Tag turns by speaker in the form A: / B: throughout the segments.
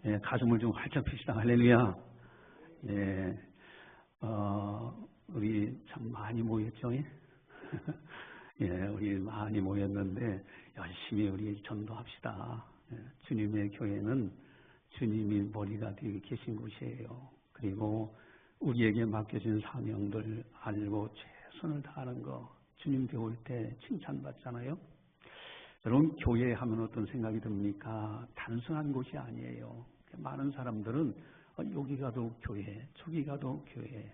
A: 예, 가슴을 좀 활짝 펴시다. 할렐루야. 예, 우리 참 많이 모였죠? 예, 우리 많이 모였는데 열심히 우리 전도합시다. 예, 주님의 교회는 주님이 머리가 되어 계신 곳이에요. 그리고 우리에게 맡겨진 사명들 알고 최선을 다하는 거 주님 배울 때 칭찬받잖아요. 여러분, 교회 하면 어떤 생각이 듭니까? 단순한 곳이 아니에요. 많은 사람들은 여기 가도 교회, 저기 가도 교회,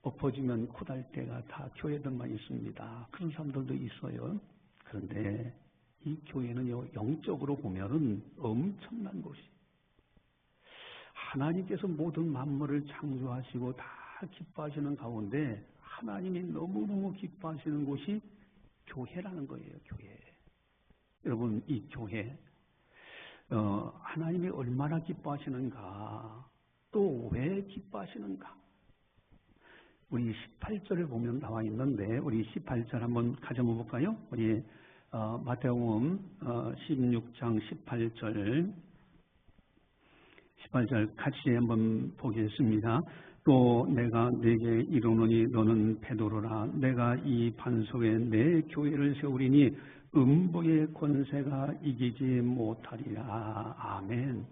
A: 엎어지면 코달 때가 다 교회들만 있습니다. 그런 사람들도 있어요. 그런데 이 교회는요, 영적으로 보면은 엄청난 곳이. 하나님께서 모든 만물을 창조하시고 다 기뻐하시는 가운데 하나님이 너무너무 기뻐하시는 곳이 교회라는 거예요. 교회. 여러분, 이 교회 하나님이 얼마나 기뻐하시는가, 또 왜 기뻐하시는가. 우리 18절을 보면 나와 있는데 우리 18절 한번 가져봐 볼까요? 우리 마태복음 16장 18절 같이 한번 보겠습니다. 또 내가 네게 이르노니 너는 베드로라. 내가 이 반석에 내 교회를 세우리니 음부의 권세가 이기지 못하리라. 아멘.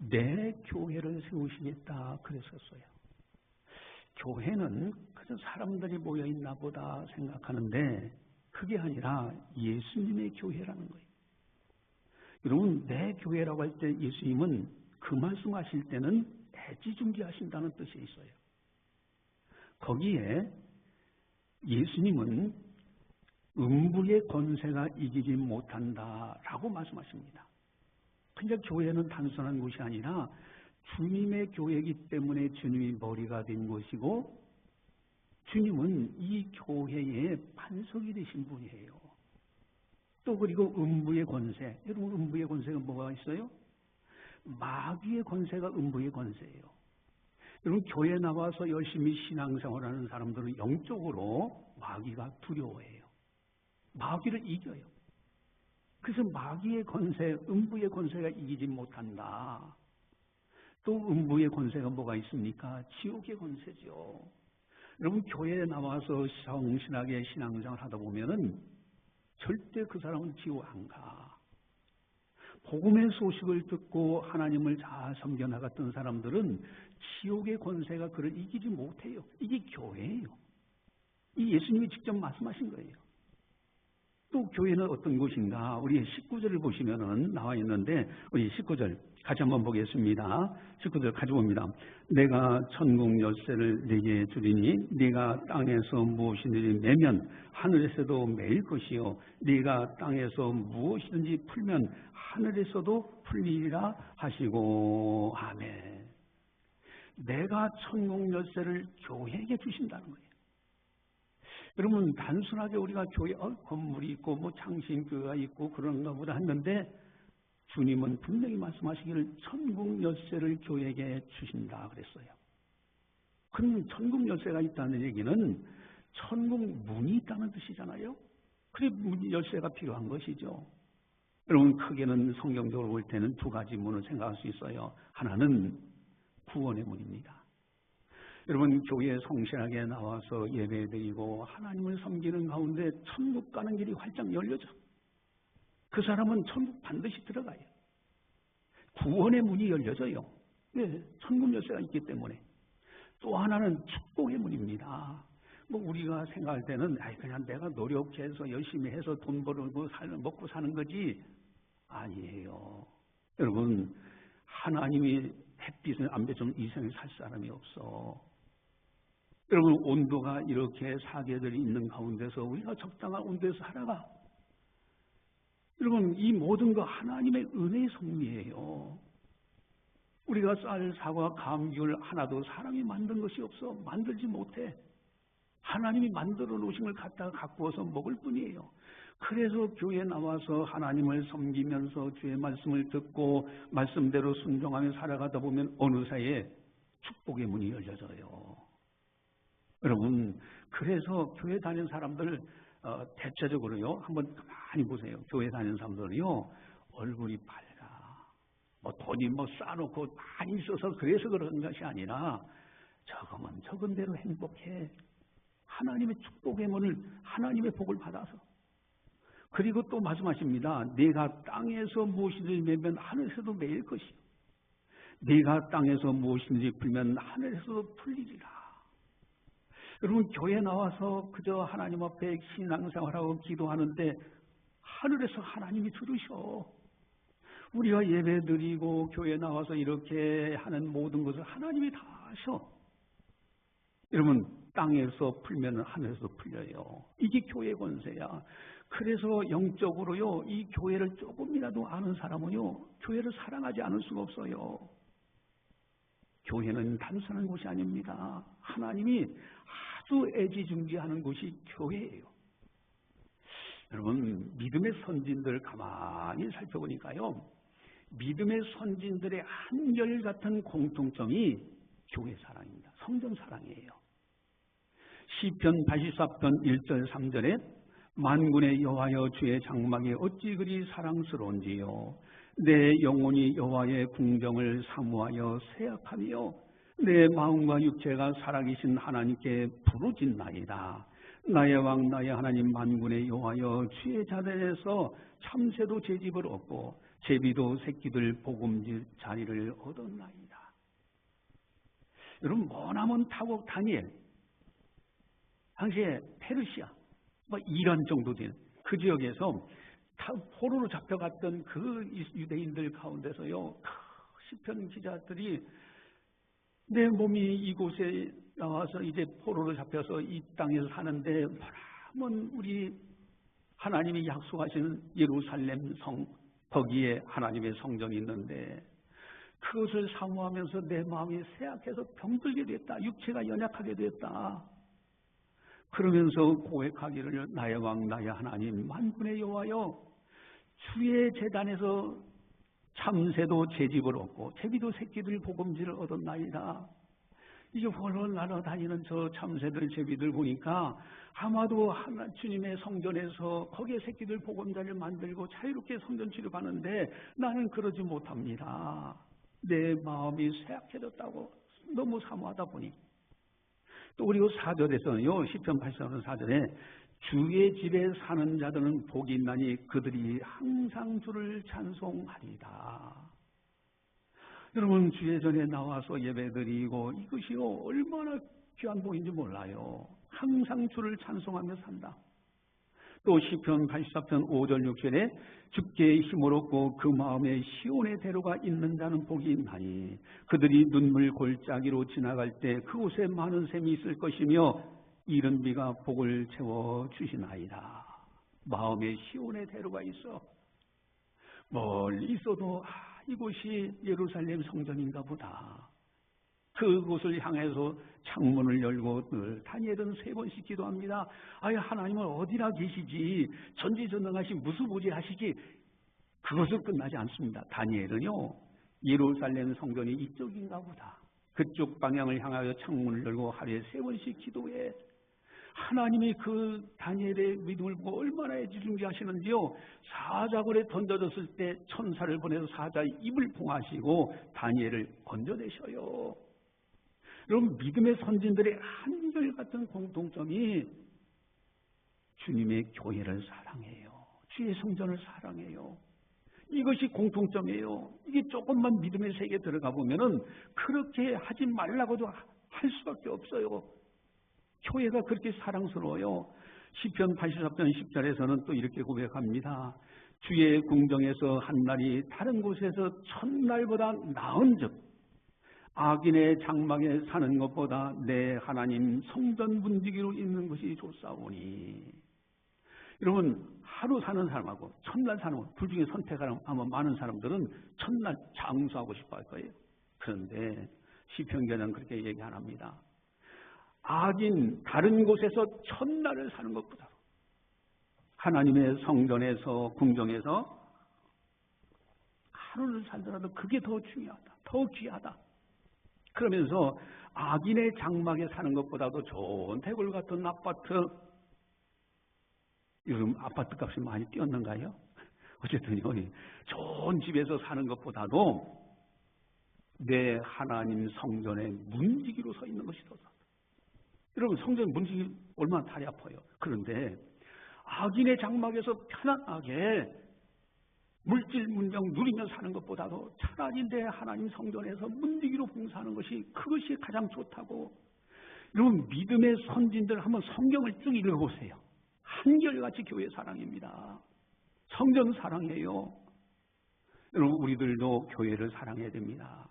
A: 내 교회를 세우시겠다 그랬었어요. 교회는 그저 사람들이 모여있나 보다 생각하는데 그게 아니라 예수님의 교회라는 거예요. 여러분, 내 교회라고 할 때 예수님은 그 말씀하실 때는 대지중지하신다는 뜻이 있어요. 거기에 예수님은 음부의 권세가 이기지 못한다라고 말씀하십니다. 근데 교회는 단순한 것이 아니라 주님의 교회이기 때문에 주님이 머리가 된 것이고 주님은 이 교회의 반석이 되신 분이에요. 또 그리고 음부의 권세. 여러분, 음부의 권세가 뭐가 있어요? 마귀의 권세가 음부의 권세예요. 여러분, 교회에 나와서 열심히 신앙생활하는 사람들은 영적으로 마귀가 두려워해요. 마귀를 이겨요. 그래서 마귀의 권세, 음부의 권세가 이기지 못한다. 또 음부의 권세가 뭐가 있습니까? 지옥의 권세죠. 여러분, 교회에 나와서 성실하게 신앙생활 하다 보면은 절대 그 사람은 지옥 안 가. 복음의 소식을 듣고 하나님을 잘 섬겨나갔던 사람들은 지옥의 권세가 그를 이기지 못해요. 이게 교회예요. 이 예수님이 직접 말씀하신 거예요. 또 교회는 어떤 곳인가? 우리 19절을 보시면은 나와 있는데 우리 19절 같이 한번 보겠습니다. 19절 가져봅니다. 내가 천국 열쇠를 네게 주리니 네가 땅에서 무엇이든지 매면 하늘에서도 매일 것이요 네가 땅에서 무엇이든지 풀면 하늘에서도 풀리리라 하시고. 아멘. 내가 천국 열쇠를 교회에게 주신다는 거예요. 여러분, 단순하게 우리가 교회 건물이 있고 뭐 창신교회가 있고 그런가 보다 했는데 주님은 분명히 말씀하시기를 천국 열쇠를 교회에게 주신다 그랬어요. 그럼 천국 열쇠가 있다는 얘기는 천국 문이 있다는 뜻이잖아요. 그래 문 열쇠가 필요한 것이죠. 여러분, 크게는 성경적으로 볼 때는 두 가지 문을 생각할 수 있어요. 하나는 구원의 문입니다. 여러분, 교회에 성실하게 나와서 예배드리고 하나님을 섬기는 가운데 천국 가는 길이 활짝 열려져. 그 사람은 천국 반드시 들어가요. 구원의 문이 열려져요. 네, 천국 열쇠가 있기 때문에. 또 하나는 축복의 문입니다. 뭐 우리가 생각할 때는 그냥 내가 노력해서 열심히 해서 돈 벌고 먹고 사는 거지. 아니에요. 여러분, 하나님이 햇빛을 안 비추면 이 세상에 살 사람이 없어. 여러분, 온도가 이렇게 사계절이 있는 가운데서 우리가 적당한 온도에서 살아가. 여러분, 이 모든 거 하나님의 은혜의 섭리예요. 우리가 쌀, 사과, 감귤 하나도 사람이 만든 것이 없어. 만들지 못해. 하나님이 만들어 놓으신 걸 갖다가 갖고 와서 먹을 뿐이에요. 그래서 교회에 나와서 하나님을 섬기면서 주의 말씀을 듣고 말씀대로 순종하며 살아가다 보면 어느 사이에 축복의 문이 열려져요. 여러분, 그래서 교회 다니는 사람들 대체적으로요, 한번 많이 보세요. 교회 다니는 사람들은요, 얼굴이 밝아. 돈이 뭐 쌓아놓고 많이 써서 그래서 그런 것이 아니라 적으면 적은 대로 행복해. 하나님의 축복의 문을, 하나님의 복을 받아서. 그리고 또 말씀하십니다. 내가 땅에서 무엇이든지 매면 하늘에서도 매일 것이요. 내가 땅에서 무엇이든지 풀면 하늘에서도 풀리리라. 여러분, 교회 나와서 그저 하나님 앞에 신앙생활하고 기도하는데 하늘에서 하나님이 들으셔. 우리가 예배 드리고 교회 나와서 이렇게 하는 모든 것을 하나님이 다 하셔. 여러분, 땅에서 풀면 하늘에서 풀려요. 이게 교회 권세야. 그래서 영적으로요, 이 교회를 조금이라도 아는 사람은요, 교회를 사랑하지 않을 수가 없어요. 교회는 단순한 곳이 아닙니다. 하나님이 아주 애지중지하는 곳이 교회예요. 여러분, 믿음의 선진들 가만히 살펴보니까요, 믿음의 선진들의 한결같은 공통점이 교회 사랑입니다. 성전 사랑이에요. 시편 84편 1절 3절에 만군의 여호와여 주의 장막이 어찌 그리 사랑스러운지요. 내 영혼이 여호와의 궁정을 사모하여 새약하며 내 마음과 육체가 살아계신 하나님께 부르짖나이다. 나의 왕 나의 하나님 만군의 여호와여 주의 자들에서 참새도 제 집을 얻고 제비도 새끼들 복음질 자리를 얻었나이다. 여러분, 머나먼 타국 다니엘, 당시에 페르시아, 이란 정도 된 그 지역에서 포로로 잡혀갔던 그 유대인들 가운데서요, 시편 기자들이 내 몸이 이곳에 나와서 이제 포로로 잡혀서 이 땅에서 사는데 머나먼 우리 하나님이 약속하시는 예루살렘 성, 거기에 하나님의 성전이 있는데 그것을 사모하면서 내 마음이 쇠약해서 병들게 됐다. 육체가 연약하게 됐다. 그러면서 고백하기를 나의 왕 나의 하나님 만군의 여호와여 주의 제단에서 참새도 제 집을 얻고 제비도 새끼들 복음질을 얻었나이다. 이게 홀홀 날아다니는 저 참새들 제비들 보니까 아마도 주님의 성전에서 거기에 새끼들 복음자를 만들고 자유롭게 성전 취급하는데 나는 그러지 못합니다. 내 마음이 쇠약해졌다고 너무 사모하다 보니. 또 그리고 4절에서는요, 시편 84편 4절에 주의 집에 사는 자들은 복이 있나니 그들이 항상 주를 찬송하리다. 여러분, 주의 전에 나와서 예배드리고 이것이요 얼마나 귀한 복인지 몰라요. 항상 주를 찬송하며 산다. 또 시편 84편 5절 6절에 주께 힘을 얻고 그 마음에 시온의 대로가 있는 자는 복이 있나니 그들이 눈물 골짜기로 지나갈 때 그곳에 많은 샘이 있을 것이며 이른 비가 복을 채워 주시나이다. 마음에 시온의 대로가 있어. 멀리 있어도 이곳이 예루살렘 성전인가 보다. 그곳을 향해서 창문을 열고 늘 다니엘은 3번씩 기도합니다. 하나님은 어디나 계시지 전지전능하신 무수무지하시지. 그것은 끝나지 않습니다. 다니엘은요 예루살렘 성전이 이쪽인가 보다. 그쪽 방향을 향하여 창문을 열고 하루에 3번씩 기도해. 하나님이 그 다니엘의 믿음을 보고 얼마나 애지중지하시는지요. 사자굴에 던져졌을 때 천사를 보내서 사자의 입을 봉하시고 다니엘을 건져내셔요. 여러분, 믿음의 선진들의 한결같은 공통점이 주님의 교회를 사랑해요. 주의 성전을 사랑해요. 이것이 공통점이에요. 이게 조금만 믿음의 세계에 들어가 보면은 그렇게 하지 말라고도 할 수밖에 없어요. 교회가 그렇게 사랑스러워요. 시편 84편 10절에서는 또 이렇게 고백합니다. 주의 궁정에서 한 날이 다른 곳에서 1000날보다 나은즉 악인의 장막에 사는 것보다 내 하나님 성전 문지기로 있는 것이 좋사오니. 여러분, 하루 사는 사람하고 1000날 사는 것, 둘 중에 선택하면 많은 사람들은 1000날 장수하고 싶어 할 거예요. 그런데 시편기는 그렇게 얘기 안 합니다. 악인 다른 곳에서 1000날을 사는 것보다 하나님의 성전에서 궁정에서 하루를 살더라도 그게 더 중요하다. 더 귀하다. 그러면서 악인의 장막에 사는 것보다도 좋은 태굴 같은 아파트, 요즘 아파트 값이 많이 뛰었는가요? 어쨌든 좋은 집에서 사는 것보다도 내 하나님 성전에 문지기로 서 있는 것이 더 낫다. 여러분, 성전 문지기 얼마나 다리 아파요. 그런데 악인의 장막에서 편안하게 물질 문명 누리며 사는 것보다도 차라리 내 하나님 성전에서 문지기로 봉사하는 것이, 그것이 가장 좋다고. 여러분, 믿음의 선진들 한번 성경을 쭉 읽어보세요. 한결같이 교회 사랑입니다. 성전 사랑이에요. 여러분, 우리들도 교회를 사랑해야 됩니다.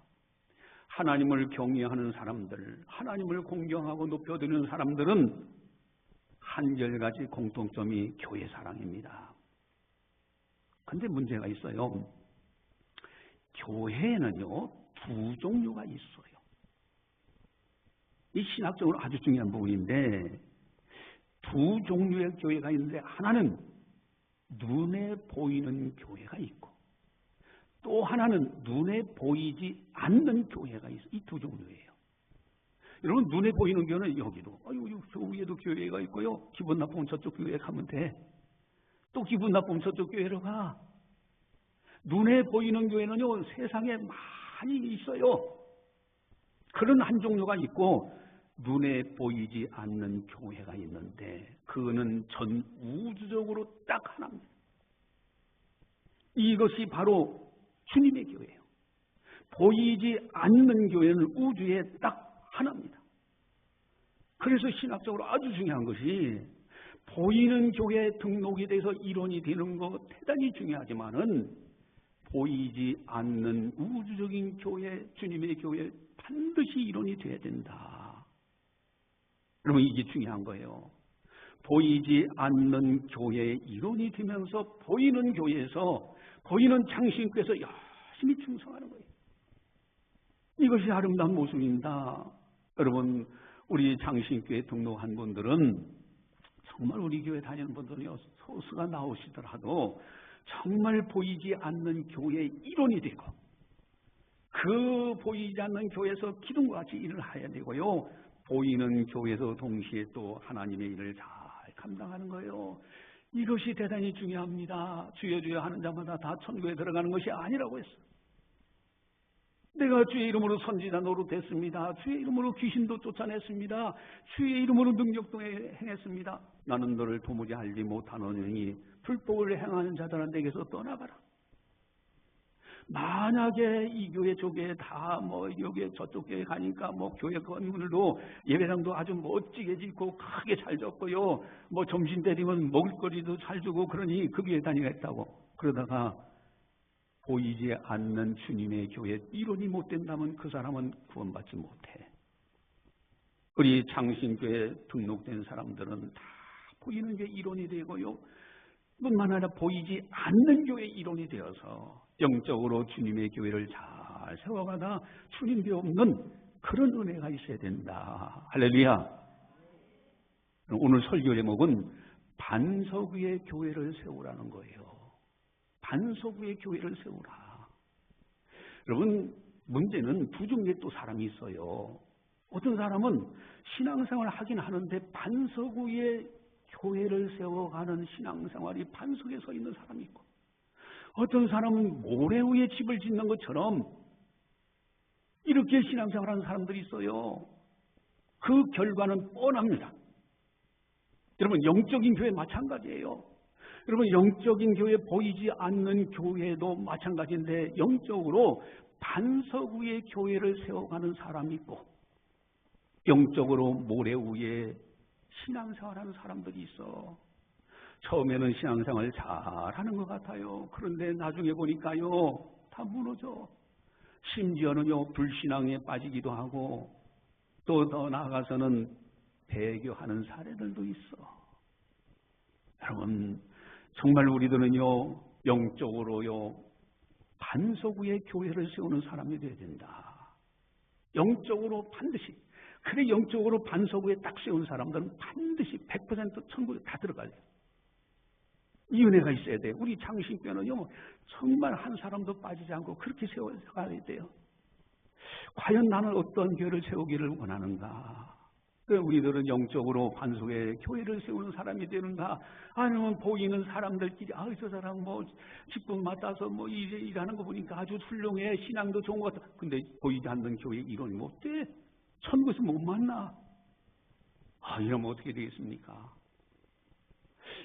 A: 하나님을 경외하는 사람들, 하나님을 공경하고 높여드리는 사람들은 한결같이 공통점이 교회 사랑입니다. 그런데 문제가 있어요. 교회에는요, 두 종류가 있어요. 이 신학적으로 아주 중요한 부분인데, 두 종류의 교회가 있는데, 하나는 눈에 보이는 교회가 있고, 또 하나는 눈에 보이지 않는 교회가 있어요. 이 두 종류예요. 여러분, 눈에 보이는 교회는 여기도, 저 위에도 교회가 있고요. 기분 나쁘면 저쪽 교회에 가면 돼. 또 기분 나쁘면 저쪽 교회로 가. 눈에 보이는 교회는요, 세상에 많이 있어요. 그런 한 종류가 있고, 눈에 보이지 않는 교회가 있는데, 그거는 전 우주적으로 딱 하나입니다. 이것이 바로 주님의 교회예요. 보이지 않는 교회는 우주에 딱 하나입니다. 그래서 신학적으로 아주 중요한 것이, 보이는 교회에 등록이 돼서 이론이 되는 거 대단히 중요하지만은, 보이지 않는 우주적인 교회, 주님의 교회 반드시 이론이 돼야 된다. 여러분, 이게 중요한 거예요. 보이지 않는 교회의 이론이 되면서 보이는 교회에서, 보이는 장신교에서 열심히 충성하는 거예요. 이것이 아름다운 모습입니다. 여러분, 우리 장신교에 등록한 분들은, 정말 우리 교회 다니는 분들은요, 소수가 나오시더라도 정말 보이지 않는 교회의 일원이 되고, 그 보이지 않는 교회에서 기둥과 같이 일을 해야 되고요, 보이는 교회에서 동시에 또 하나님의 일을 잘 감당하는 거예요. 이것이 대단히 중요합니다. 주여 주여 하는 자마다 다 천국에 들어가는 것이 아니라고 했어요. 내가 주의 이름으로 선지자 노릇했습니다. 주의 이름으로 귀신도 쫓아냈습니다. 주의 이름으로 능력도 행했습니다. 나는 너를 도무지 알지 못하노니 불법을 행하는 자들아 내게서 떠나가라. 만약에 이 교회 저 교회 다 여기 저쪽 교회 가니까 교회 건물도 예배당도 아주 멋지게 짓고 크게 잘 졌고요, 점심 때리면 먹을거리도 잘 주고 그러니 그 교회 다니겠다고. 그러다가 보이지 않는 주님의 교회 이론이 못 된다면 그 사람은 구원받지 못해. 우리 장신교에 등록된 사람들은 다 보이는 게 이론이 되고요, 뿐만 아니라 보이지 않는 교회 이론이 되어서 영적으로 주님의 교회를 잘 세워가다 주님께 없는 그런 은혜가 있어야 된다. 할렐루야. 오늘 설교 제목은 반석 위의 교회를 세우라는 거예요. 반석 위의 교회를 세우라. 여러분, 문제는 두 종류의 또 사람이 있어요. 어떤 사람은 신앙생활을 하긴 하는데 반석 위에 교회를 세워가는 신앙생활이 반석에 서 있는 사람이 있고, 어떤 사람은 모래 위에 집을 짓는 것처럼 이렇게 신앙생활하는 사람들이 있어요. 그 결과는 뻔합니다. 여러분, 영적인 교회 마찬가지예요. 여러분, 영적인 교회, 보이지 않는 교회도 마찬가지인데, 영적으로 반석 위에 교회를 세워가는 사람이 있고, 영적으로 모래 위에 신앙생활하는 사람들이 있어. 처음에는 신앙생활 잘하는 것 같아요. 그런데 나중에 보니까요, 다 무너져. 심지어는요, 불신앙에 빠지기도 하고, 또 더 나아가서는 배교하는 사례들도 있어. 여러분, 정말 우리들은요, 영적으로요, 반석 위에 교회를 세우는 사람이 되어야 된다. 영적으로 반드시. 그래, 영적으로 반석 위에 딱 세운 사람들은 반드시 100% 천국에 다 들어가야 돼요. 이 은혜가 있어야 돼요. 우리 장신교는요, 정말 한 사람도 빠지지 않고 그렇게 세워가야 돼요. 과연 나는 어떤 교회를 세우기를 원하는가? 우리들은 영적으로 반석에 교회를 세우는 사람이 되는가? 아니면 보이는 사람들끼리 저 사람 뭐 직분 맡아서 뭐 일하는 거 보니까 아주 훌륭해, 신앙도 좋은 것 같아. 근데 보이지 않는 교회 이론이 못 돼. 천국에서 못 만나. 이러면 어떻게 되겠습니까?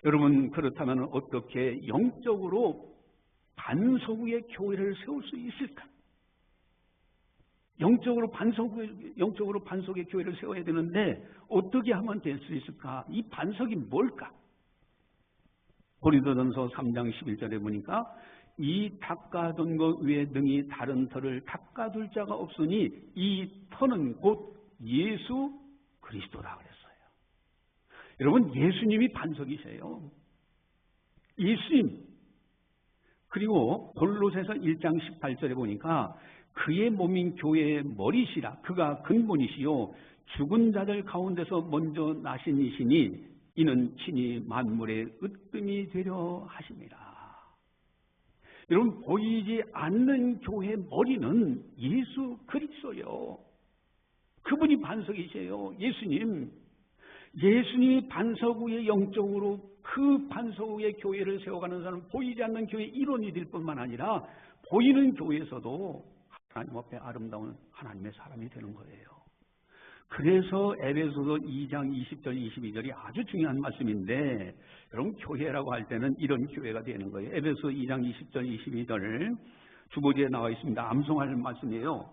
A: 여러분, 그렇다면 어떻게 영적으로 반석 위에 교회를 세울 수 있을까? 영적으로 반석의 교회를 세워야 되는데 어떻게 하면 될 수 있을까? 이 반석이 뭘까? 고린도전서 3장 11절에 보니까 이 닦아둔 것 위에 등이 다른 터를 닦아둘 자가 없으니 이 터는 곧 예수 그리스도라 그랬어요. 여러분, 예수님이 반석이세요. 예수님. 그리고 골로새서 1장 18절에 보니까 그의 몸인 교회의 머리시라. 그가 근본이시요 죽은 자들 가운데서 먼저 나신 이시니 이는 친히 만물의 으뜸이 되려 하심이라. 여러분, 보이지 않는 교회의 머리는 예수 그리스도요. 그분이 반석이세요. 예수님. 예수님이 반석 위에 영적으로 그 반석 위에 교회를 세워가는 사람은 보이지 않는 교회의 일원이 될 뿐만 아니라 보이는 교회에서도 하나님 앞에 아름다운 하나님의 사람이 되는 거예요. 그래서 에베소서 2장 20절 22절이 아주 중요한 말씀인데 여러분, 교회라고 할 때는 이런 교회가 되는 거예요. 에베소 2장 20절 22절 주보지에 나와 있습니다. 암송할 말씀이에요.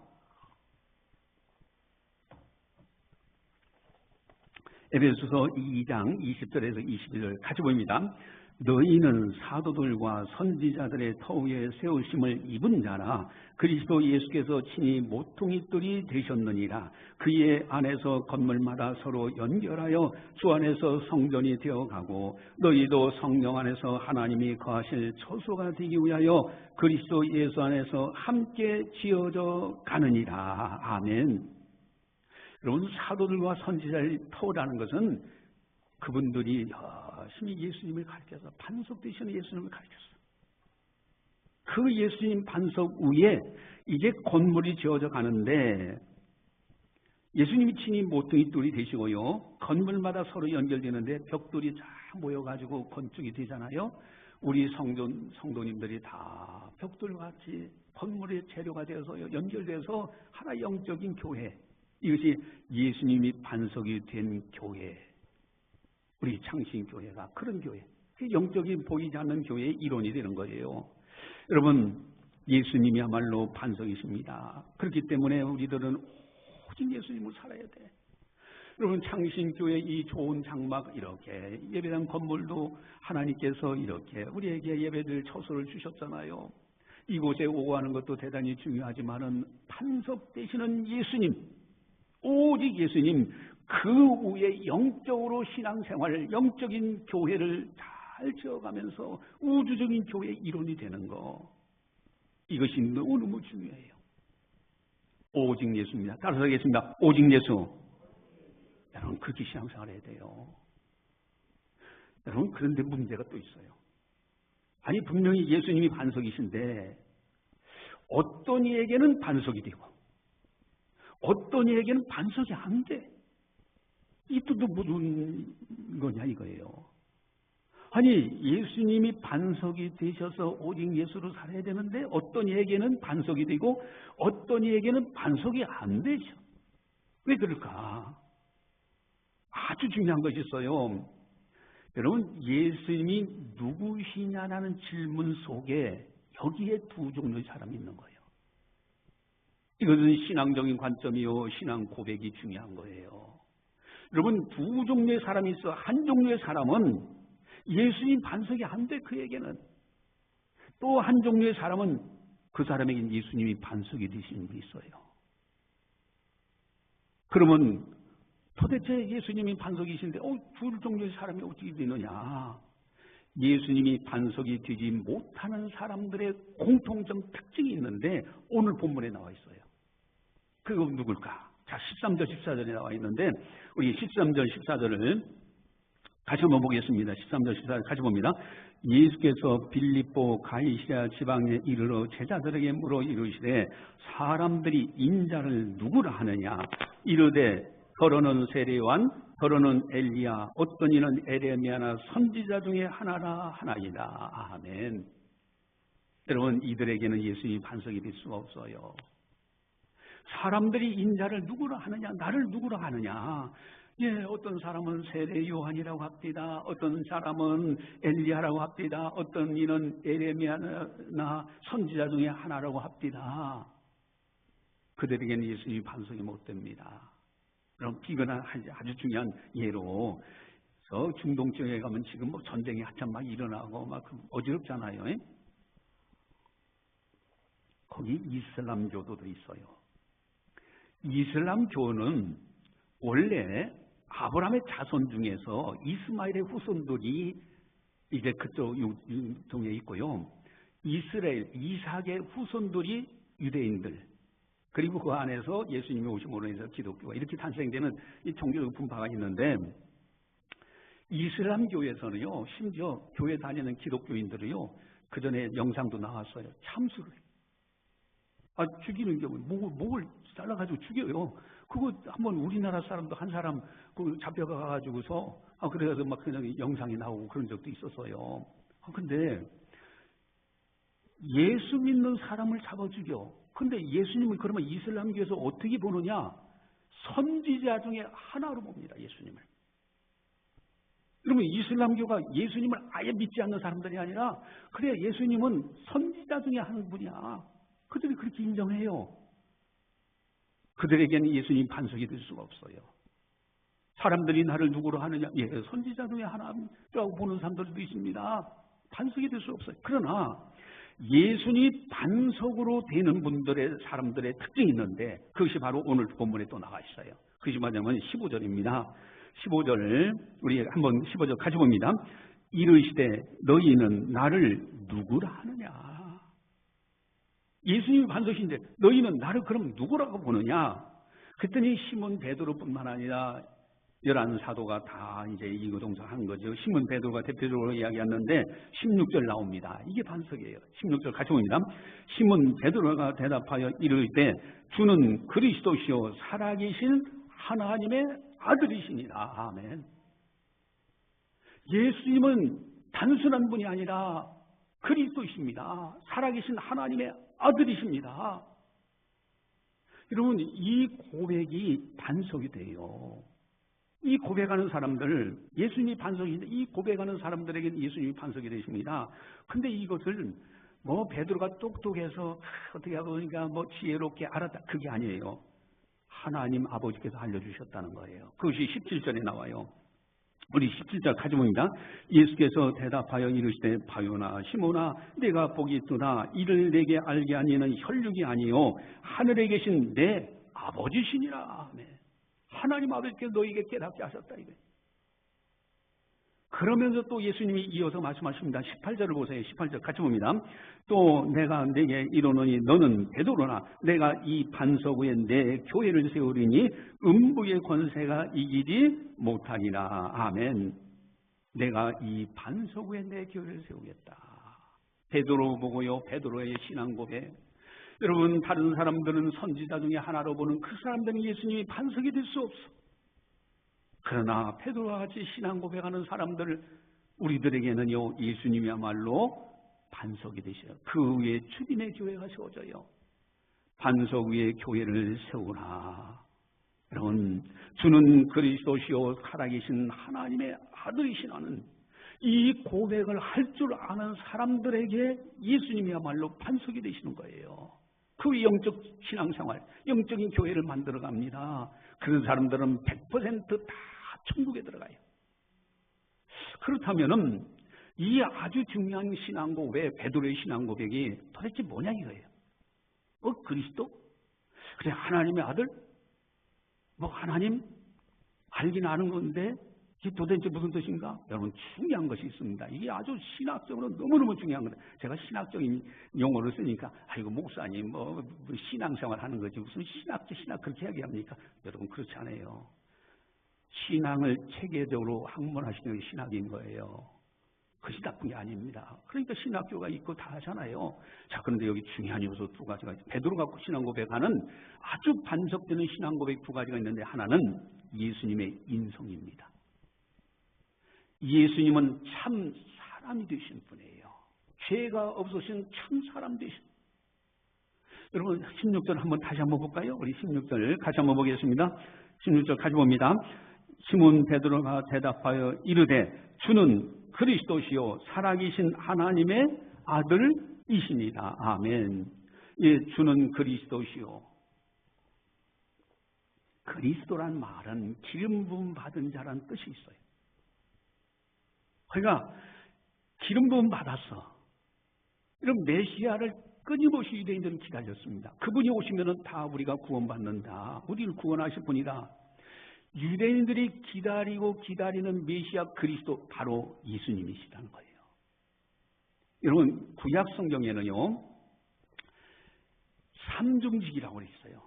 A: 에베소서 2장 20절에서 22절 같이 보입니다. 너희는 사도들과 선지자들의 터 위에 세우심을 입은 자라. 그리스도 예수께서 친히 모퉁이돌이 되셨느니라. 그의 안에서 건물마다 서로 연결하여 주 안에서 성전이 되어가고 너희도 성령 안에서 하나님이 거하실 처소가 되기 위하여 그리스도 예수 안에서 함께 지어져 가느니라. 아멘. 여러분, 사도들과 선지자의 터라는 것은 그분들이 열심히 예수님을 가르쳐서 반석 되시는 예수님을 가르쳤어요. 그 예수님 반석 위에 이제 건물이 지어져 가는데 예수님이 친히 모퉁이돌이 되시고요. 건물마다 서로 연결되는데 벽돌이 쫙 모여가지고 건축이 되잖아요. 우리 성도님들이 다 벽돌같이 건물의 재료가 되어서 연결돼서 하나의 영적인 교회. 이것이 예수님이 반석이 된 교회. 우리 창신교회가 그런 교회, 영적인 보이지 않는 교회의 일원이 되는 거예요. 여러분, 예수님이야말로 반석이십니다. 그렇기 때문에 우리들은 오직 예수님을 살아야 돼. 여러분, 창신교회 이 좋은 장막 이렇게 예배당 건물도 하나님께서 이렇게 우리에게 예배드릴 처소를 주셨잖아요. 이곳에 오고 하는 것도 대단히 중요하지만은 반석 되시는 예수님, 오직 예수님, 그 위에 영적으로 신앙생활을, 영적인 교회를 잘 지어가면서 우주적인 교회의 일원이 되는 거, 이것이 너무너무 중요해요. 오직 예수입니다. 따라서 하겠습니다. 오직 예수. 여러분, 그렇게 신앙생활 해야 돼요. 여러분, 그런데 문제가 또 있어요. 아니, 분명히 예수님이 반석이신데 어떤 이에게는 반석이 되고 어떤 이에게는 반석이 안 돼. 이 뜻도 무슨 거냐 이거예요. 아니, 예수님이 반석이 되셔서 오직 예수로 살아야 되는데 어떤 이에게는 반석이 되고 어떤 이에게는 반석이 안 되죠. 왜 그럴까? 아주 중요한 것이 있어요. 여러분, 예수님이 누구시냐라는 질문 속에 여기에 두 종류의 사람이 있는 거예요. 이것은 신앙적인 관점이요, 신앙 고백이 중요한 거예요. 여러분, 두 종류의 사람이 있어. 한 종류의 사람은 예수님 반석이 안 돼, 그에게는. 또 한 종류의 사람은 그 사람에게는 예수님이 반석이 되시는 분이 있어요. 그러면 도대체 예수님이 반석이신데 두 종류의 사람이 어떻게 되느냐? 예수님이 반석이 되지 못하는 사람들의 공통적 특징이 있는데 오늘 본문에 나와 있어요. 그건 누굴까? 자, 13절 14절에 나와 있는데 우리 13절 14절을 다시 한번 보겠습니다. 13절 14절 같이 봅니다. 예수께서 빌립보 가이사랴 지방에 이르러 제자들에게 물어 이르시되 사람들이 인자를 누구라 하느냐? 이르되 더러는 세례요한, 더러는 엘리야, 어떤 이는 에레미야나 선지자 중에 하나라 하나이다. 아멘. 여러분, 이들에게는 예수님이 반석이 될 수가 없어요. 사람들이 인자를 누구라 하느냐, 나를 누구라 하느냐. 예, 어떤 사람은 세례 요한이라고 합니다. 어떤 사람은 엘리야라고 합니다. 어떤 이는 에레미야나 선지자 중에 하나라고 합니다. 그들에게는 예수님이 반석이 못 됩니다. 그럼 비근한 아주 중요한 예로, 중동 지역에 가면 지금 뭐 전쟁이 한참 막 일어나고 막 어지럽잖아요. 예? 거기 이슬람교도도 있어요. 이슬람교는 원래 아브라함의 자손 중에서 이스마엘의 후손들이 이제 그쪽 동에 있고요. 이스라엘, 이삭의 후손들이 유대인들, 그리고 그 안에서 예수님이 오심으로 인해서 기독교가 이렇게 탄생되는 이 종교적 분파가 있는데, 이슬람교에서는요, 심지어 교회 다니는 기독교인들은요, 그 전에 영상도 나왔어요. 참수를 해요. 죽이는 경우 목을 잘라가지고 죽여요. 그거 한번 우리나라 사람도 한 사람 그 잡혀가가지고서 그래서 막 그냥 영상이 나오고 그런 적도 있었어요. 근데 예수 믿는 사람을 잡아 죽여. 근데 예수님은 그러면 이슬람교에서 어떻게 보느냐? 선지자 중에 하나로 봅니다. 예수님을. 그러면 이슬람교가 예수님을 아예 믿지 않는 사람들이 아니라, 그래, 예수님은 선지자 중에 한 분이야. 그들이 그렇게 인정해요. 그들에게는 예수님 반석이 될 수가 없어요. 사람들이 나를 누구로 하느냐? 예, 선지자 중에 하나라고 보는 사람들도 있습니다. 반석이 될 수 없어요. 그러나 예수님 반석으로 되는 분들의 사람들의 특징이 있는데, 그것이 바로 오늘 본문에 또 나와 있어요. 그것이 뭐냐면 15절입니다. 15절 우리 한번 15절 같이 봅니다. 이르시되 너희는 나를 누구라 하느냐? 예수님이 반석인데 너희는 나를 그럼 누구라고 보느냐? 그랬더니 시몬 베드로뿐만 아니라 11사도가 다 이제 이거동성한 거죠. 시몬 베드로가 대표적으로 이야기했는데 16절 나옵니다. 이게 반석이에요. 16절 같이 봅니다. 시몬 베드로가 대답하여 이르되 주는 그리스도시요 살아계신 하나님의 아들이시니라. 아멘. 예수님은 단순한 분이 아니라 그리스도이십니다. 살아계신 하나님의 아들이십니다. 여러분, 이 고백이 반석이 돼요. 이 고백하는 사람들, 예수님이 반석인데 이 고백하는 사람들에게는 예수님이 반석이 되십니다. 근데 이것을 뭐 베드로가 똑똑해서 어떻게 하고 그러니까 뭐 지혜롭게 알았다, 그게 아니에요. 하나님 아버지께서 알려주셨다는 거예요. 그것이 17절에 나와요. 우리 17절 같이 봅니다. 예수께서 대답하여 이르시되 바요나 시몬아 내가 복이 있도다. 이를 내게 알게 하니는 혈육이 아니요 하늘에 계신 내 아버지시니라. 네. 하나님 아버지께서 너에게 깨닫게 하셨다 이거예요. 그러면서 또 예수님이 이어서 말씀하십니다. 18절을 보세요. 18절 같이 봅니다. 또 내가 내게 이르노니 너는 베드로나 내가 이 반석 위에 내 교회를 세우리니 음부의 권세가 이기지 못하리라. 아멘. 내가 이 반석 위에 내 교회를 세우겠다. 베드로 보고요. 베드로의 신앙 고백. 여러분, 다른 사람들은 선지자 중에 하나로 보는 그 사람들은 예수님이 반석이 될 수 없어. 그러나 베드로와 같이 신앙 고백하는 사람들, 우리들에게는요 예수님이야말로 반석이 되셔요. 그 위에 주님의 교회가 세워져요. 반석 위에 교회를 세우라. 여러분, 주는 그리스도시요 살아계신 하나님의 아들이시라는 이 고백을 할 줄 아는 사람들에게 예수님이야말로 반석이 되시는 거예요. 그 영적 신앙생활, 영적인 교회를 만들어 갑니다. 그런 사람들은 100% 다 천국에 들어가요. 그렇다면은 이 아주 중요한 신앙 고백, 베드로의 신앙 고백이 도대체 뭐냐 이거예요. 그리스도? 그래, 하나님의 아들? 뭐 하나님? 알긴 아는 건데 이게 도대체 무슨 뜻인가? 여러분, 중요한 것이 있습니다. 이게 아주 신학적으로 너무너무 중요한 거다. 제가 신학적인 용어를 쓰니까 아이고 목사님 뭐 신앙생활 하는 거지 무슨 신학 그렇게 이야기합니까? 여러분, 그렇지 않아요. 신앙을 체계적으로 학문하시는 게 신학인 거예요. 그것이 나쁜 게 아닙니다. 그러니까 신학교가 있고 다 하잖아요. 자, 그런데 여기 중요한 요소 두 가지가 있어요. 베드로가 신앙 고백하는 아주 반석되는 신앙 고백 두 가지가 있는데, 하나는 예수님의 인성입니다. 예수님은 참 사람이 되신 분이에요. 죄가 없으신 참 사람 되신. 여러분 16절 한번 다시 한번 볼까요? 우리 16절 같이 한번 보겠습니다. 16절 같이 봅니다. 시몬 베드로가 대답하여 이르되 주는 그리스도시요 살아계신 하나님의 아들이시니라. 아멘. 예, 주는 그리스도시요. 그리스도란 말은 기름 부음 받은 자란 뜻이 있어요. 그러니까 기름 부음 받았어. 이런 메시아를 끊임없이 유대인들은 기다렸습니다. 그분이 오시면은 다 우리가 구원받는다. 우리를 구원하실 분이다. 유대인들이 기다리고 기다리는 메시아 그리스도, 바로 예수님이시라는 거예요. 여러분 구약 성경에는요 삼중직이라고 있어요.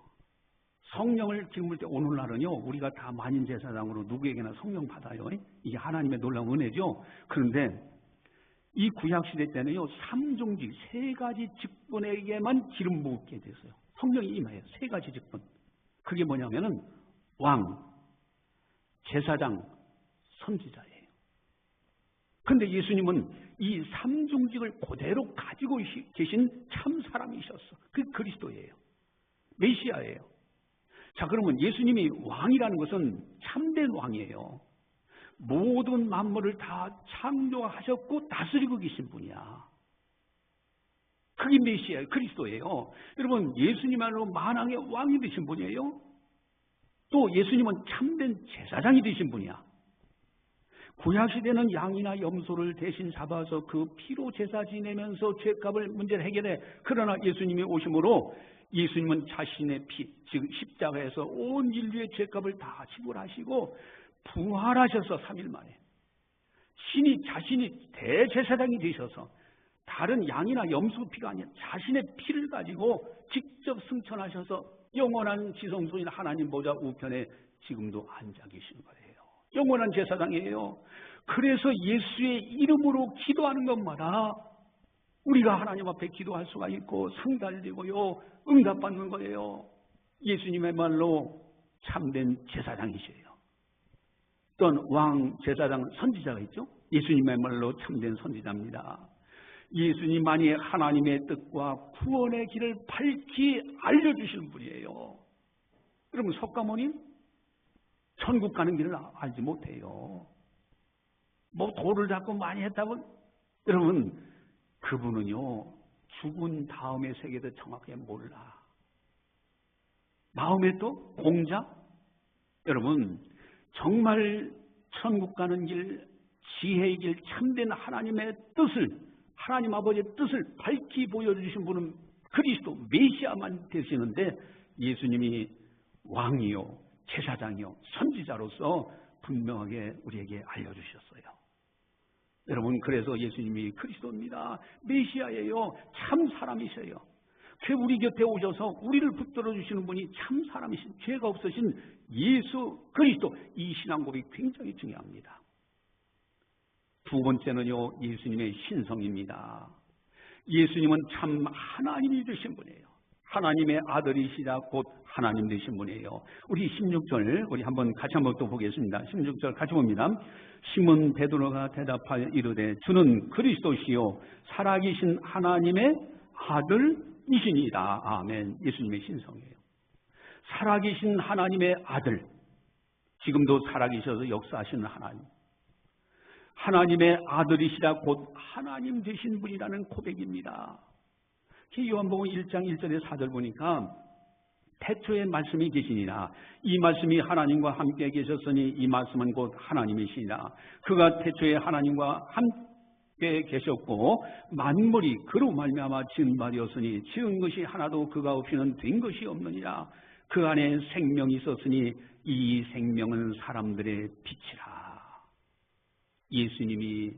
A: 성령을 기름을 때 오늘날은요 우리가 다 만인 제사장으로 누구에게나 성령 받아요. 이게 하나님의 놀라운 은혜죠. 그런데 이 구약 시대 때는요 삼중직, 세 가지 직분에게만 기름 부게 됐어요. 성령이 임해요. 세 가지 직분. 그게 뭐냐면은 왕, 제사장, 선지자예요. 그런데 예수님은 이 삼중직을 그대로 가지고 계신 참 사람이셨어. 그게 그리스도예요. 메시아예요. 자, 그러면 예수님이 왕이라는 것은 참된 왕이에요. 모든 만물을 다 창조하셨고 다스리고 계신 분이야. 그게 메시아예요. 그리스도예요. 여러분 예수님말로 만왕의 왕이 되신 분이에요. 또 예수님은 참된 제사장이 되신 분이야. 구약시대는 양이나 염소를 대신 잡아서 그 피로 제사 지내면서 죄값을 문제를 해결해. 그러나 예수님이 오심으로 예수님은 자신의 피, 즉 십자가에서 온 인류의 죄값을 다 지불하시고 부활하셔서 3일 만에 신이 자신이 대제사장이 되셔서 다른 양이나 염소 피가 아니라 자신의 피를 가지고 직접 승천하셔서 영원한 지성소인 하나님 보좌 우편에 지금도 앉아 계시는 거예요. 영원한 제사장이에요. 그래서 예수의 이름으로 기도하는 것마다 우리가 하나님 앞에 기도할 수가 있고 상 달리고요 응답받는 거예요. 예수님의 말로 참된 제사장이세요. 또한 왕, 제사장, 선지자가 있죠. 예수님의 말로 참된 선지자입니다. 예수님만이 하나님의 뜻과 구원의 길을 밝히 알려주시는 분이에요. 여러분 석가모니 천국 가는 길을 알지 못해요. 뭐 돌을 잡고 많이 했다고. 여러분 그분은요 죽은 다음의 세계도 정확하게 몰라. 마음의 또 공자. 여러분 정말 천국 가는 길, 지혜의 길, 참된 하나님의 뜻을, 하나님 아버지의 뜻을 밝히 보여주신 분은 그리스도 메시아만 되시는데 예수님이 왕이요 제사장이요 선지자로서 분명하게 우리에게 알려주셨어요. 여러분 그래서 예수님이 그리스도입니다. 메시아예요. 참 사람이세요. 우리 곁에 오셔서 우리를 붙들어 주시는 분이 참 사람이신, 죄가 없으신 예수 그리스도. 이 신앙 고백이 굉장히 중요합니다. 두 번째는요 예수님의 신성입니다. 예수님은 참 하나님이 되신 분이에요. 하나님의 아들이시자 곧 하나님 되신 분이에요. 우리 16절 우리 같이 한번 또 보겠습니다. 16절 같이 봅니다. 시몬 베드로가 대답하여 이르되 주는 그리스도시요 살아계신 하나님의 아들이시니이다. 아멘. 예수님의 신성이에요. 살아계신 하나님의 아들, 지금도 살아계셔서 역사하시는 하나님, 하나님의 아들이시라 곧 하나님 되신 분이라는 고백입니다. 요한복음 1장 1절에 4절 보니까 태초에 말씀이 계시니라. 이 말씀이 하나님과 함께 계셨으니 이 말씀은 곧 하나님이시니라. 그가 태초에 하나님과 함께 계셨고 만물이 그로 말미암아 지은 바 되었으니 지은 것이 하나도 그가 없이는 된 것이 없느니라. 그 안에 생명이 있었으니 이 생명은 사람들의 빛이라. 예수님이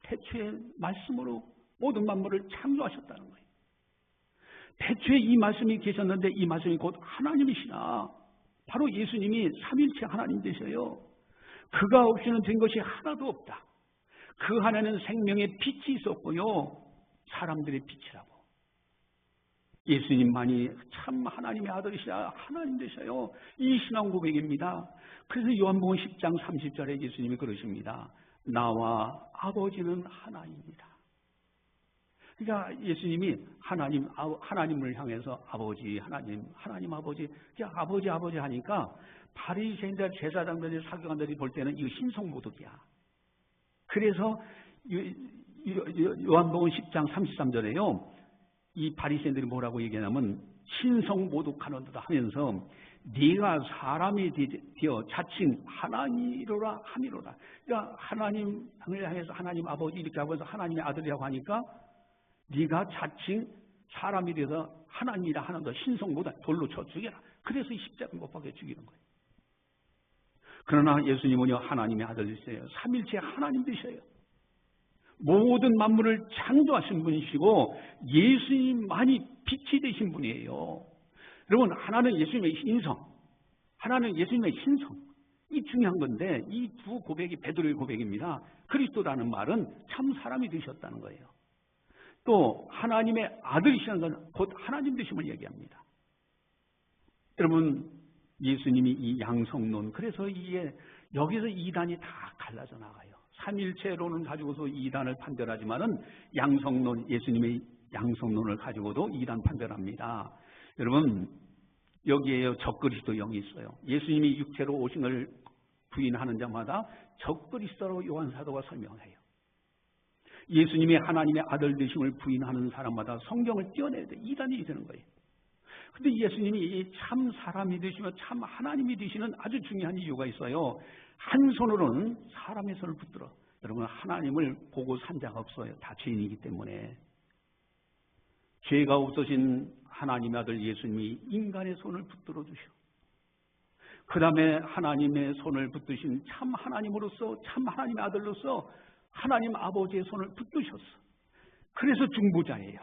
A: 태초에 말씀으로 모든 만물을 창조하셨다는 거예요. 태초에 이 말씀이 계셨는데 이 말씀이 곧 하나님이시라. 바로 예수님이 삼일체 하나님 되셔요. 그가 없이는 된 것이 하나도 없다. 그 안에는 생명의 빛이 있었고요. 사람들의 빛이라고. 예수님만이 참 하나님의 아들이시라 하나님 되셔요. 이 신앙 고백입니다. 그래서 요한복음 10장 30절에 예수님이 그러십니다. 나와 아버지는 하나입니다. 그러니까 예수님이 하나님을 향해서 아버지, 하나님 아버지, 아버지 하니까 바리새인들, 제사장들이, 사교관들이 볼 때는 이거 신성모독이야. 그래서 요한복음 10장 33절에요. 이 바리새인들이 뭐라고 얘기하냐면 신성모독하는도다 하면서 네가 사람이 되어 자칭 하나님이로라 함이로라. 그러니까 하나님을 향해서 하나님 아버지 이렇게 하면서 하나님의 아들이라고 하니까 네가 자칭 사람이 되어서 하나님이라 하는 거 신성모독 돌로 쳐 죽여라. 그래서 이 십자가 못 박혀 죽이는 거예요. 그러나 예수님은요 하나님의 아들이세요. 삼일체 하나님 되셔요. 모든 만물을 창조하신 분이시고 예수님만이 빛이 되신 분이에요. 여러분 하나는 예수님의 인성, 하나는 예수님의 신성. 이 중요한 건데 이 두 고백이 베드로의 고백입니다. 그리스도라는 말은 참 사람이 되셨다는 거예요. 또 하나님의 아들이시라는 건 곧 하나님 되심을 얘기합니다. 여러분 예수님이 이 양성론, 그래서 이게 여기서 이단이 다 갈라져 나가요. 삼일체론을 가지고서 이단을 판별하지만은 양성론, 예수님의 양성론을 가지고도 이단 판별합니다. 여러분 여기에 적그리스도 영이 있어요. 예수님이 육체로 오신 걸 부인하는 자마다 적그리스도로 요한사도가 설명해요. 예수님이 하나님의 아들 되심을 부인하는 사람마다 성경을 떼어내야 돼. 이단이 되는 거예요. 근데 예수님이 참 사람이 되시며 참 하나님이 되시는 아주 중요한 이유가 있어요. 한 손으로는 사람의 손을 붙들어. 여러분 하나님을 보고 산 자가 없어요. 다 죄인이기 때문에. 죄가 없으신 하나님의 아들 예수님이 인간의 손을 붙들어 주셔. 그 다음에 하나님의 손을 붙드신 참 하나님으로서 참 하나님의 아들로서 하나님 아버지의 손을 붙드셨어. 그래서 중보자예요.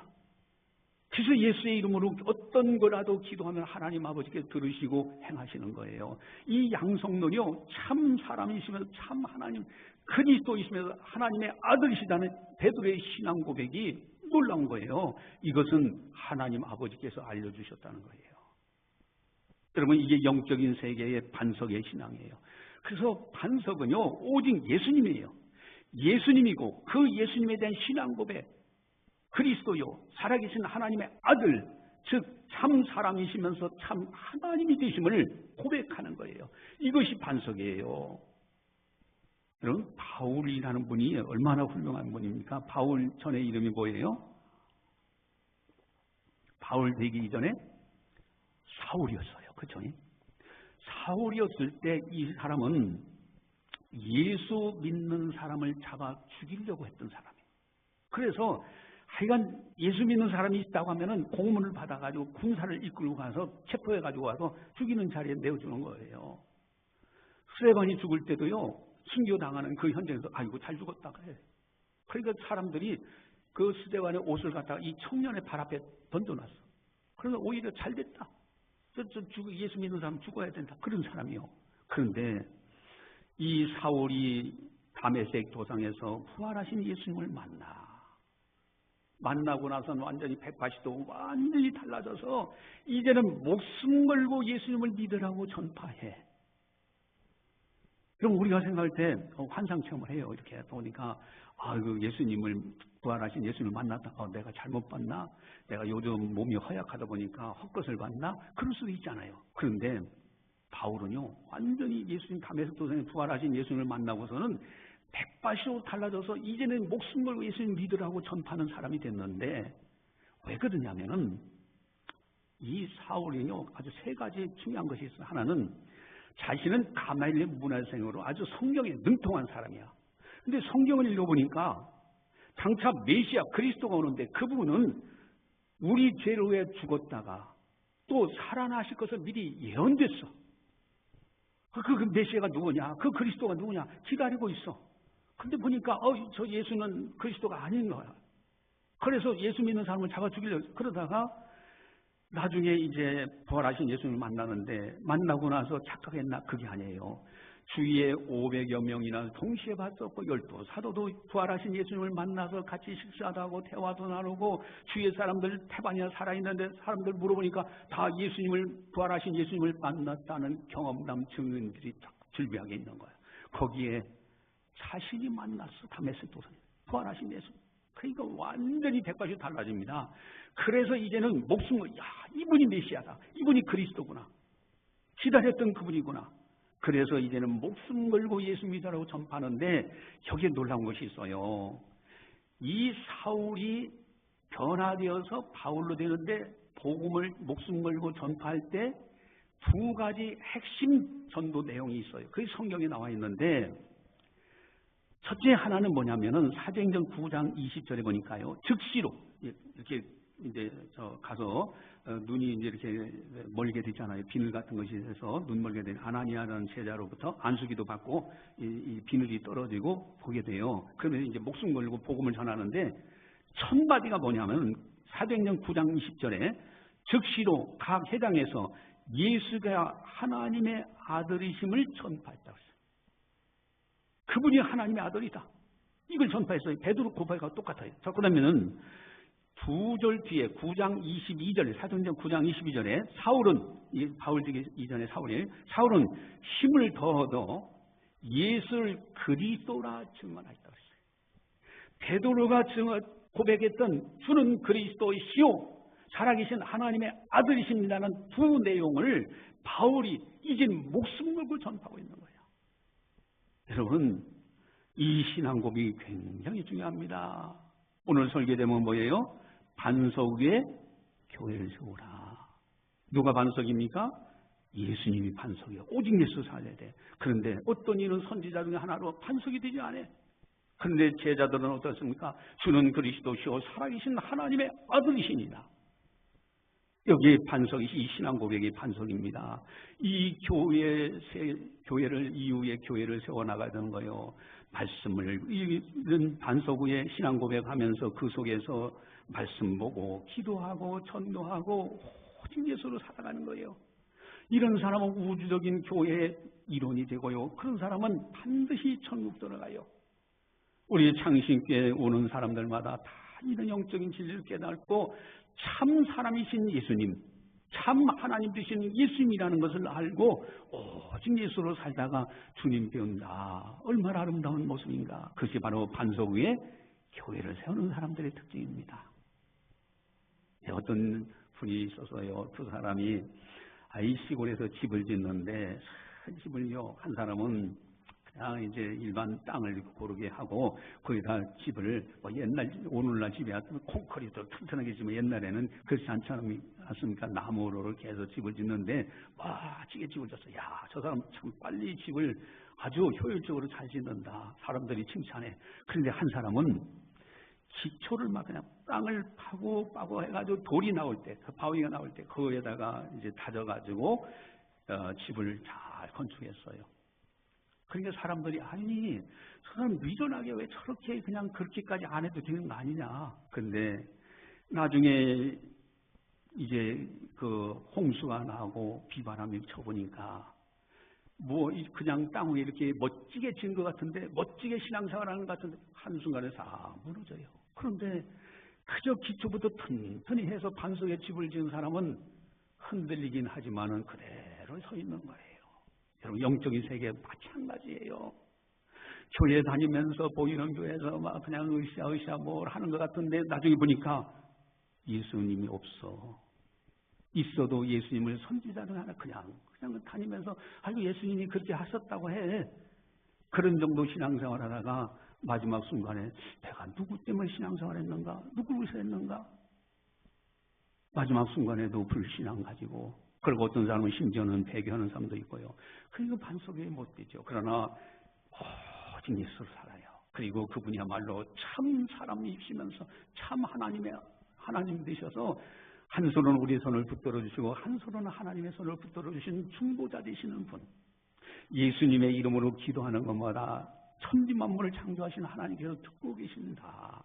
A: 그래서 예수의 이름으로 어떤 거라도 기도하면 하나님 아버지께 들으시고 행하시는 거예요. 이 양성론이요 참 사람이시면서 참 하나님 그리스도이시면서 하나님의 아들이시다는 베드로의 신앙 고백이 놀라운 거예요. 이것은 하나님 아버지께서 알려주셨다는 거예요. 여러분 이게 영적인 세계의 반석의 신앙이에요. 그래서 반석은요 오직 예수님이에요. 예수님이고 그 예수님에 대한 신앙 고백, 그리스도요 살아계신 하나님의 아들, 즉 참 사람이시면서 참 하나님이 되심을 고백하는 거예요. 이것이 반석이에요. 여러분 바울이라는 분이 얼마나 훌륭한 분입니까? 바울 전에 이름이 뭐예요? 바울 되기 이전에 사울이었어요. 그렇죠? 사울이었을 때 이 사람은 예수 믿는 사람을 잡아 죽이려고 했던 사람이에요. 그래서 하여간 예수 믿는 사람이 있다고 하면은 공문을 받아가지고 군사를 이끌고 가서 체포해가지고 와서 죽이는 자리에 내어주는 거예요. 스데반이 죽을 때도요, 순교당하는 그 현장에서 아이고 잘 죽었다 그래. 그러니까 사람들이 그 스데반의 옷을 갖다가 이 청년의 발 앞에 던져놨어. 그래서 오히려 잘 됐다. 예수 믿는 사람 죽어야 된다. 그런 사람이요. 그런데 이 사울이 다메섹 도상에서 부활하신 예수님을 만나고 나서는 완전히 180도 완전히 달라져서 이제는 목숨 걸고 예수님을 믿으라고 전파해. 그럼 우리가 생각할 때 환상 체험을 해요. 이렇게 보니까 예수님을 부활하신 예수님을 만났다. 내가 잘못 봤나? 내가 요즘 몸이 허약하다 보니까 헛것을 봤나? 그럴 수도 있잖아요. 그런데 바울은요 완전히 예수님 다메섹 도상에 부활하신 예수님을 만나고서는 180도 달라져서 이제는 목숨 걸고 예수님 믿으라고 전파하는 사람이 됐는데 왜 그러냐면은 이 사울이요 아주 세 가지 중요한 것이 있어요. 하나는 자신은 가말리엘 문화생으로 아주 성경에 능통한 사람이야. 근데 성경을 읽어보니까 장차 메시아 그리스도가 오는데 그분은 우리 죄로 에 죽었다가 또 살아나실 것을 미리 예언됐어. 그 메시아가 누구냐? 그 그리스도가 누구냐? 기다리고 있어. 근데 보니까 저 예수는 그리스도가 아닌 거야. 그래서 예수 믿는 사람을 잡아 죽이려고 그러다가 나중에 이제 부활하신 예수님을 만나는데 만나고 나서 착각했나? 그게 아니에요. 주위에 500여 명이나 동시에 봤었고 12 사도도 부활하신 예수님을 만나서 같이 식사도 하고 대화도 나누고 주위에 사람들 태반이나 살아있는데 사람들 물어보니까 다 부활하신 예수님을 만났다는 경험담 증인들이 질비하게 있는 거예요. 거기에 자신이 만났어. 다메섹 도성에 부활하신 예수. 그러니까 완전히 180도 달라집니다. 그래서 이제는 목숨을 이분이 메시아다. 이분이 그리스도구나. 기다렸던 그분이구나. 그래서 이제는 목숨 걸고 예수 믿으라고 전파하는데 여기에 놀라운 것이 있어요. 이 사울이 변화되어서 바울로 되는데 복음을 목숨 걸고 전파할 때 두 가지 핵심 전도 내용이 있어요. 그게 성경에 나와 있는데 첫째 하나는 뭐냐면은 사도행전 9장 20절에 보니까요. 즉시로 이렇게 이제 가서 눈이 이제 이렇게 멀게 되잖아요. 비늘 같은 것이 돼서 눈 멀게 된 아나니아라는 제자로부터 안수기도 받고 이 비늘이 떨어지고 보게 돼요. 그러면 이제 목숨 걸고 복음을 전하는데 첫 마디가 뭐냐면 사도행전 9장 20절에 즉시로 각 회당에서 예수가 하나님의 아들이심을 전파했다고 했어요. 그분이 하나님의 아들이다. 이걸 전파했어요. 베드로 고백하고 똑같아요. 자, 그러면은 두 절 뒤에 9장 22절에 사도행전 9장 22절에 사울은 바울 되기 이전에 사울은 힘을 더 얻어 예수를 그리스도라 증언하였다고 했어요. 베드로가 고백했던 주는 그리스도이시오 살아계신 하나님의 아들이십니다는 두 내용을 바울이 이제 목숨 걸고 전파하고 있는 거예요. 여러분, 이 신앙 고백이 굉장히 중요합니다. 오늘 설계 제목은 뭐예요? 반석 위에 교회를 세우라. 누가 반석입니까? 예수님이 반석이요. 오직 예수 살려야 돼. 그런데 어떤 이는 선지자 중에 하나로 반석이 되지 않아요. 그런데 제자들은 어떻습니까? 주는 그리스도시요 살아계신 하나님의 아들이시니라. 여기 반석이 이 신앙 고백의 반석입니다. 이 교회를 이후에 교회를 세워나가야 되는 거예요. 말씀을 이런 반석 위에 신앙 고백하면서 그 속에서 말씀 보고 기도하고 전도하고 오직 예수로 살아가는 거예요. 이런 사람은 우주적인 교회의 이론이 되고요. 그런 사람은 반드시 천국 들어가요. 우리 창신교회에 오는 사람들마다 다 이런 영적인 진리를 깨닫고 참 사람이신 예수님, 참 하나님 되신 예수님이라는 것을 알고 오직 예수로 살다가 주님 배운다. 얼마나 아름다운 모습인가. 그것이 바로 반석 위에 교회를 세우는 사람들의 특징입니다. 어떤 분이 있어서요. 두 사람이 시골에서 집을 짓는데 집을요. 한 사람은 그냥 이제 일반 땅을 고르게 하고 거기다 집을 오늘날 집이 콘크리트 튼튼하게 지면 옛날에는 그렇지 않지 않습니까? 나무로 이렇게 해서 집을 짓는데 멋지게 집을 졌어. 야, 저 사람 참 빨리 집을 아주 효율적으로 잘 짓는다. 사람들이 칭찬해. 그런데 한 사람은 기초를 막 그냥 땅을 파고 해가지고 돌이 나올 때, 그 바위가 나올 때 그거에다가 이제 다져가지고 집을 잘 건축했어요. 그러니까 사람들이 아니 저 사람 미련하게 왜 저렇게 그냥 그렇게까지 안 해도 되는 거 아니냐. 근데 나중에 이제 그 홍수가 나고 비바람이 쳐보니까 그냥 땅 위에 이렇게 멋지게 지은 것 같은데 멋지게 신앙생활하는 것 같은데 한순간에 싹 무너져요. 그런데 그저 기초부터 튼튼히 해서 반석에 집을 지은 사람은 흔들리긴 하지만은 그대로 서 있는 거예요. 여러분, 영적인 세계 마찬가지예요. 교회 다니면서 보이는 교회에서 막 그냥 으쌰으쌰 뭘 하는 것 같은데 나중에 보니까 예수님이 없어. 있어도 예수님을 선지자 중 하나 그냥 다니면서 아이고 예수님이 그렇게 하셨다고 해. 그런 정도 신앙생활 하다가 마지막 순간에 내가 누구 때문에 신앙생활 했는가? 누구를 위해서 했는가? 마지막 순간에도 불신앙 가지고 그리고 어떤 사람은 심지어는 배교하는 사람도 있고요. 그리고 반석에 못 되죠. 그러나 오직 예수로 살아요. 그리고 그분이야말로 참 사람이시면서 참 하나님 되셔서 한 손은 우리 손을 붙들어 주시고 한 손은 하나님의 손을 붙들어 주신 중보자 되시는 분. 예수님의 이름으로 기도하는 것마다 천지 만물을 창조하신 하나님께서 듣고 계신다.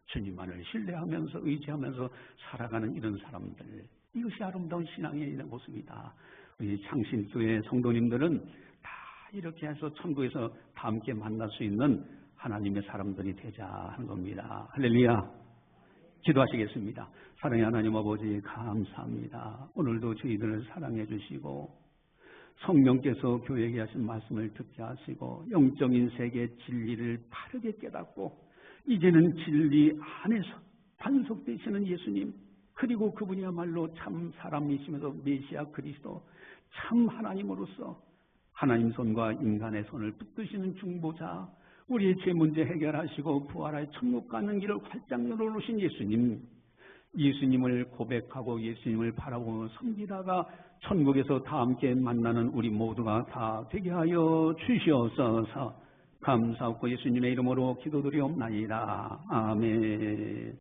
A: 주님만을 신뢰하면서 의지하면서 살아가는 이런 사람들. 이것이 아름다운 신앙의 모습이다. 우리 창신교회 성도님들은 다 이렇게 해서 천국에서 다 함께 만날 수 있는 하나님의 사람들이 되자 하는 겁니다. 할렐루야. 기도하시겠습니다. 사랑의 하나님 아버지 감사합니다. 오늘도 저희들을 사랑해 주시고 성령께서 교회에게 하신 말씀을 듣게 하시고 영적인 세계 진리를 바르게 깨닫고 이제는 진리 안에서 반석되시는 예수님 그리고 그분이야말로 참 사람이시면서 메시아 그리스도 참 하나님으로서 하나님 손과 인간의 손을 붙드시는 중보자 우리의 죄 문제 해결하시고 부활하여 천국 가는 길을 활짝 열어놓으신 예수님을 고백하고 예수님을 바라보며 섬기다가 천국에서 다 함께 만나는 우리 모두가 다 되게 하여 주시옵소서. 감사하고 예수님의 이름으로 기도드리옵나이다. 아멘.